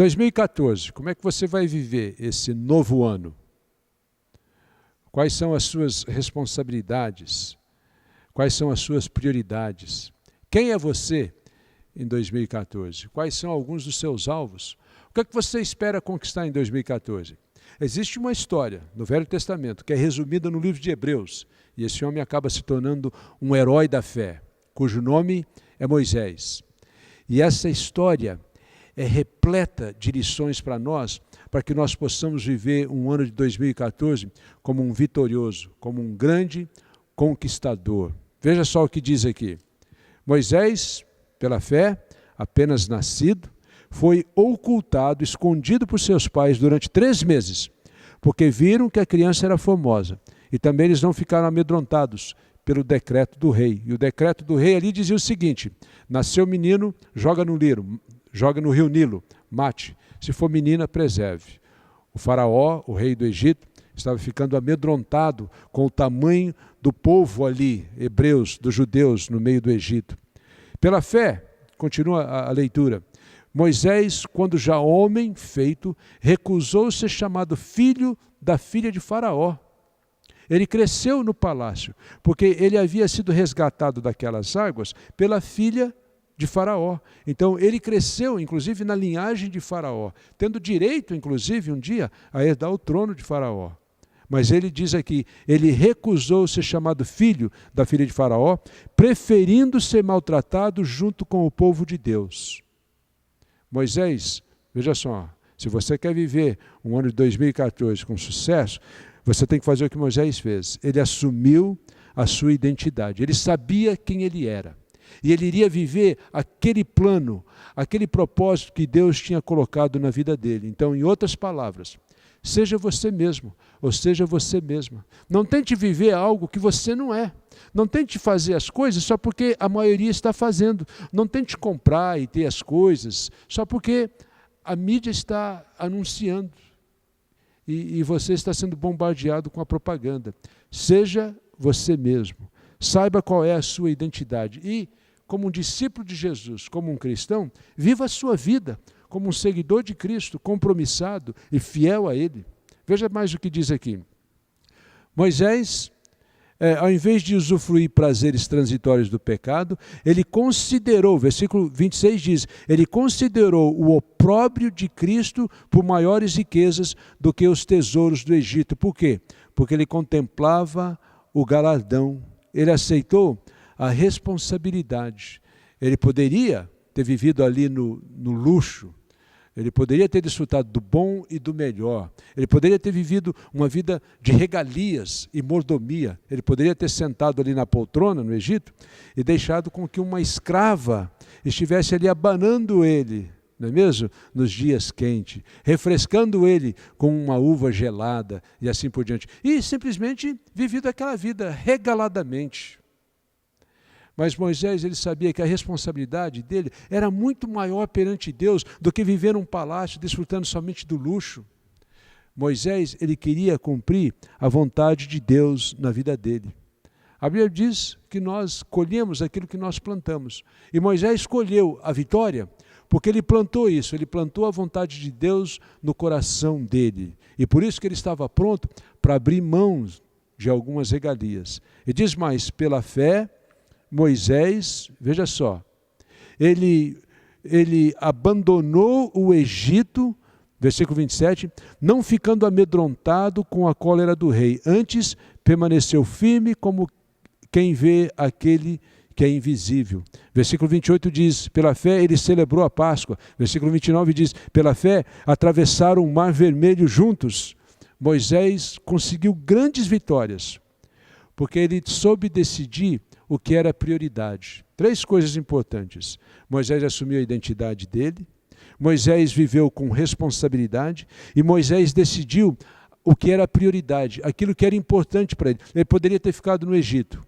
2014, como é que você vai viver esse novo ano? Quais são as suas responsabilidades? Quais são as suas prioridades? Quem é você em 2014? Quais são alguns dos seus alvos? O que é que você espera conquistar em 2014? Existe uma história no Velho Testamento que é resumida no livro de Hebreus, e esse homem acaba se tornando um herói da fé, cujo nome é Moisés. E essa história é repleta de lições para nós, para que nós possamos viver um ano de 2014 como um vitorioso, como um grande conquistador. Veja só o que diz aqui. Moisés, pela fé, apenas nascido, foi ocultado, escondido por seus pais durante 3 meses, porque viram que a criança era formosa. E também eles não ficaram amedrontados pelo decreto do rei. E o decreto do rei ali dizia o seguinte: nasceu menino, joga no rio Nilo, mate. Se for menina, preserve. O faraó, o rei do Egito, estava ficando amedrontado com o tamanho do povo ali, hebreus, dos judeus, no meio do Egito. Pela fé, continua a leitura, Moisés, quando já homem feito, recusou ser chamado filho da filha de Faraó. Ele cresceu no palácio, porque ele havia sido resgatado daquelas águas pela filha de Faraó. Então ele cresceu, inclusive, na linhagem de Faraó, tendo direito, inclusive, um dia, a herdar o trono de Faraó. Mas ele diz aqui, ele recusou ser chamado filho da filha de Faraó, preferindo ser maltratado junto com o povo de Deus. Moisés, veja só, se você quer viver um ano de 2014 com sucesso, você tem que fazer o que Moisés fez. Ele assumiu a sua identidade, ele sabia quem ele era. E ele iria viver aquele plano, aquele propósito que Deus tinha colocado na vida dele. Então, em outras palavras, seja você mesmo, ou seja você mesma. Não tente viver algo que você não é. Não tente fazer as coisas só porque a maioria está fazendo. Não tente comprar e ter as coisas só porque a mídia está anunciando. E você está sendo bombardeado com a propaganda. Seja você mesmo. Saiba qual é a sua identidade. E, como um discípulo de Jesus, como um cristão, viva a sua vida como um seguidor de Cristo, compromissado e fiel a Ele. Veja mais o que diz aqui. Moisés, ao invés de usufruir prazeres transitórios do pecado, ele considerou, versículo 26 diz, ele considerou o opróbrio de Cristo por maiores riquezas do que os tesouros do Egito. Por quê? Porque ele contemplava o galardão, ele aceitou a responsabilidade. Ele poderia ter vivido ali no luxo, ele poderia ter desfrutado do bom e do melhor. Ele poderia ter vivido uma vida de regalias e mordomia. Ele poderia ter sentado ali na poltrona no Egito e deixado com que uma escrava estivesse ali abanando ele, não é mesmo? Nos dias quentes, refrescando ele com uma uva gelada e assim por diante. E simplesmente vivido aquela vida regaladamente. Mas Moisés, ele sabia que a responsabilidade dele era muito maior perante Deus do que viver num palácio desfrutando somente do luxo. Moisés, ele queria cumprir a vontade de Deus na vida dele. A Bíblia diz que nós colhemos aquilo que nós plantamos. E Moisés escolheu a vitória porque ele plantou isso, ele plantou a vontade de Deus no coração dele. E por isso que ele estava pronto para abrir mão de algumas regalias. E diz mais, pela fé, Moisés, veja só, ele abandonou o Egito, versículo 27, não ficando amedrontado com a cólera do rei, antes permaneceu firme como quem vê aquele que é invisível. Versículo 28 diz, pela fé ele celebrou a Páscoa. Versículo 29 diz, pela fé atravessaram o Mar Vermelho juntos. Moisés conseguiu grandes vitórias, porque ele soube decidir o que era prioridade. 3 coisas importantes. Moisés assumiu a identidade dele, Moisés viveu com responsabilidade e Moisés decidiu o que era prioridade, aquilo que era importante para ele. Ele poderia ter ficado no Egito,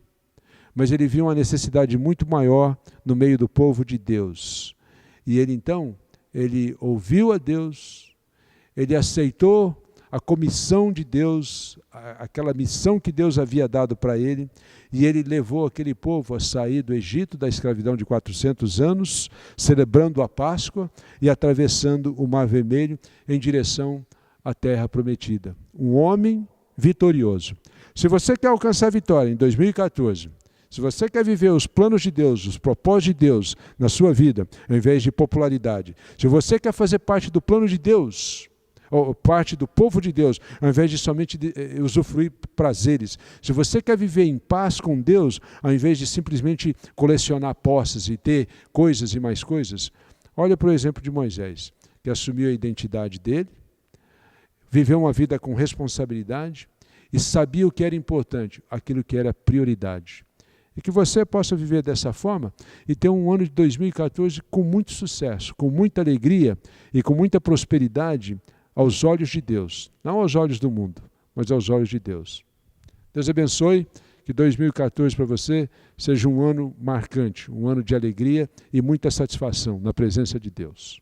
mas ele viu uma necessidade muito maior no meio do povo de Deus. E ele então, ele ouviu a Deus, ele aceitou a comissão de Deus, aquela missão que Deus havia dado para ele, e ele levou aquele povo a sair do Egito, da escravidão de 400 anos, celebrando a Páscoa e atravessando o Mar Vermelho em direção à Terra Prometida. Um homem vitorioso. Se você quer alcançar a vitória em 2014, se você quer viver os planos de Deus, os propósitos de Deus na sua vida, ao invés de popularidade, se você quer fazer parte do plano de Deus, ou parte do povo de Deus, ao invés de somente usufruir prazeres, se você quer viver em paz com Deus, ao invés de simplesmente colecionar posses e ter coisas e mais coisas, olha para o exemplo de Moisés, que assumiu a identidade dele, viveu uma vida com responsabilidade e sabia o que era importante, aquilo que era prioridade. E que você possa viver dessa forma e ter um ano de 2014 com muito sucesso, com muita alegria e com muita prosperidade aos olhos de Deus. Não aos olhos do mundo, mas aos olhos de Deus. Deus abençoe, que 2014 para você seja um ano marcante, um ano de alegria e muita satisfação na presença de Deus.